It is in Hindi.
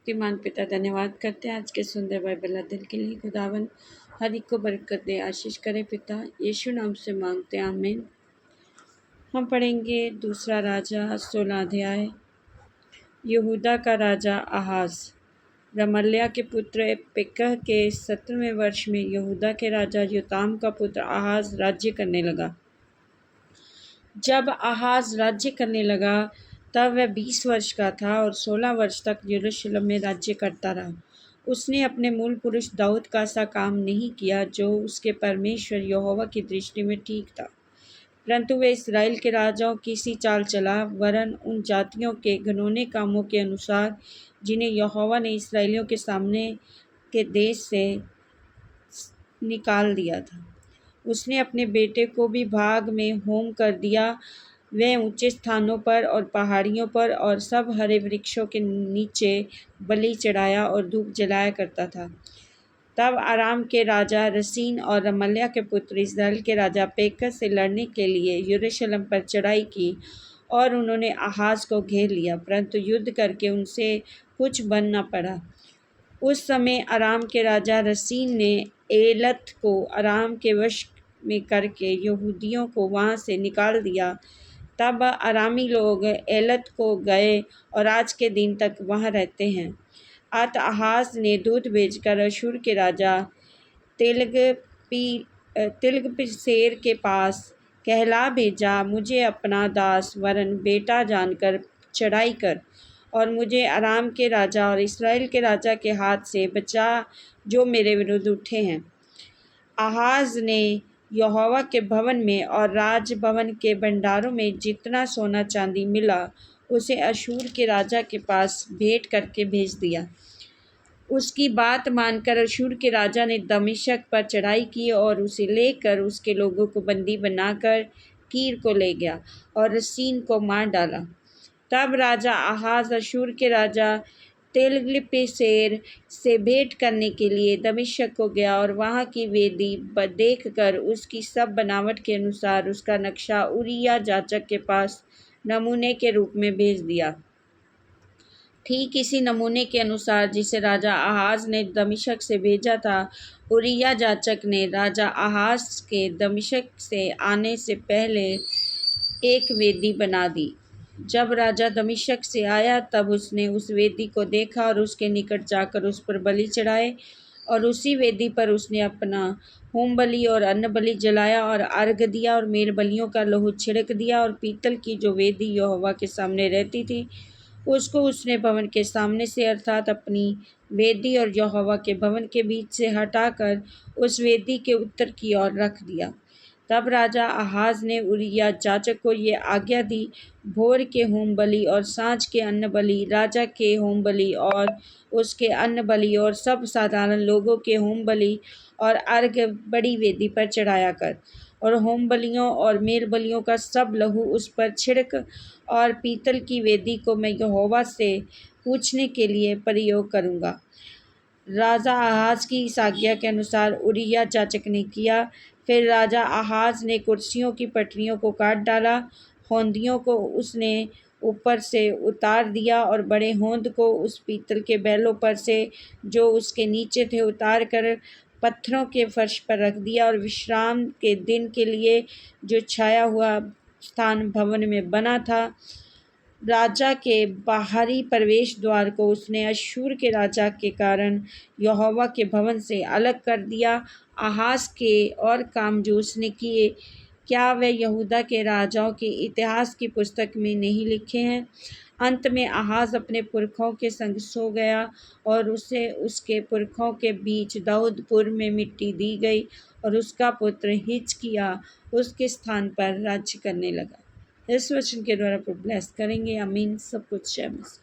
शक्तिमान पिता धन्यवाद करते हैं आज के सुंदर बाइबल अध्ययन के लिए। खुदावन हर एक को बरकत दे, आशीष करे पिता, यीशु नाम से मांगते हैं, आमीन। हम पढ़ेंगे दूसरा राजा 16 अध्याय। यहूदा का राजा आहाज। रमल्याह के पुत्र पेकह के 17वें वर्ष में यहूदा के राजा योताम का पुत्र आहाज राज्य करने लगा। जब आहाज राज्य करने लगा तब वह 20 वर्ष का था और 16 वर्ष तक यरूशलेम में राज्य करता रहा। उसने अपने मूल पुरुष दाऊद का सा काम नहीं किया जो उसके परमेश्वर यहोवा की दृष्टि में ठीक था, परंतु वह इसराइल के राजाओं की सी चाल चला, वरन उन जातियों के घिनौने कामों के अनुसार जिन्हें यहोवा ने इसराइलियों के सामने के देश से निकाल दिया था। उसने अपने बेटे को भी भाग में होम कर दिया। वह ऊंचे स्थानों पर और पहाड़ियों पर और सब हरे वृक्षों के नीचे बलि चढ़ाया और धूप जलाया करता था। तब आराम के राजा रसीन और रमल्याह के पुत्र इस्राएल के राजा पेकह से लड़ने के लिए यरूशलेम पर चढ़ाई की और उन्होंने आहाज को घेर लिया, परंतु युद्ध करके उनसे कुछ बन न पड़ा। उस समय आराम के राजा रसीन ने एलत को आराम के वश में करके यहूदियों को वहां से निकाल दिया। तब अरामी लोग एलत को गए और आज के दिन तक वहां रहते हैं। अत आहाज ने दूत भेजकर अशूर के राजा तिग्लत्पिलेसेर के पास कहला भेजा, मुझे अपना दास वरन बेटा जानकर चढ़ाई कर और मुझे आराम के राजा और इस्राएल के राजा के हाथ से बचा जो मेरे विरुद्ध उठे हैं। आहाज ने यहोवा के भवन में और राजभवन के भंडारों में जितना सोना चांदी मिला उसे अशूर के राजा के पास भेंट करके भेज दिया। उसकी बात मानकर अशूर के राजा ने दमिश्क पर चढ़ाई की और उसे लेकर उसके लोगों को बंदी बनाकर कीर को ले गया और रसीन को मार डाला। तब राजा आहाज अशूर के राजा तिग्लत्पिलेसेर से भेंट करने के लिए दमिश्क को गया और वहां की वेदी देखकर उसकी सब बनावट के अनुसार उसका नक्शा उरिय्याह जाचक के पास नमूने के रूप में भेज दिया। ठीक इसी नमूने के अनुसार जिसे राजा आहाज ने दमिश्क से भेजा था, उरिय्याह जाचक ने राजा आहाज के दमिश्क से आने से पहले एक वेदी बना दी। जब राजा दमिश्क से आया तब उसने उस वेदी को देखा और उसके निकट जाकर उस पर बलि चढ़ाए और उसी वेदी पर उसने अपना होम बलि और अन्न बलि जलाया और अर्घ दिया और मेल बलियों का लहू छिड़क दिया। और पीतल की जो वेदी यहोवा के सामने रहती थी उसको उसने भवन के सामने से अर्थात अपनी वेदी और यहोवा के भवन के बीच से हटाकर उस वेदी के उत्तर की ओर रख दिया। तब राजा आहाज ने उरिय्याह जाचक को ये आज्ञा दी, भोर के होम बलि और साँझ के अन्न बलि, राजा के होम बलि और उसके अन्न बलि और सब साधारण लोगों के होम बलि और अर्घ बड़ी वेदी पर चढ़ाया कर और होम बलियों और मेल बलियों का सब लहू उस पर छिड़क। और पीतल की वेदी को मैं यहोवा से पूछने के लिए प्रयोग करूँगा। राजा आहाज की इस आज्ञा के अनुसार उरिय्याह जाचक ने किया। फिर राजा आहाज ने कुर्सियों की पटरियों को काट डाला, होंदियों को उसने ऊपर से उतार दिया और बड़े होंद को उस पीतल के बैलों पर से जो उसके नीचे थे उतार कर पत्थरों के फर्श पर रख दिया। और विश्राम के दिन के लिए जो छाया हुआ स्थान भवन में बना था, राजा के बाहरी प्रवेश द्वार को उसने अश्शूर के राजा के कारण यहोवा के भवन से अलग कर दिया। आहाज के और काम जो उसने किए, क्या वे यहूदा के राजाओं के इतिहास की पुस्तक में नहीं लिखे हैं? अंत में आहाज अपने पुरखों के संग सो गया और उसे उसके पुरखों के बीच दाऊदपुर में मिट्टी दी गई और उसका पुत्र हिजकिय्याह उसके स्थान पर राज्य करने लगा। इस वचन के द्वारा ब्लेस करेंगे, आमीन। सब कुछ जय मसीह।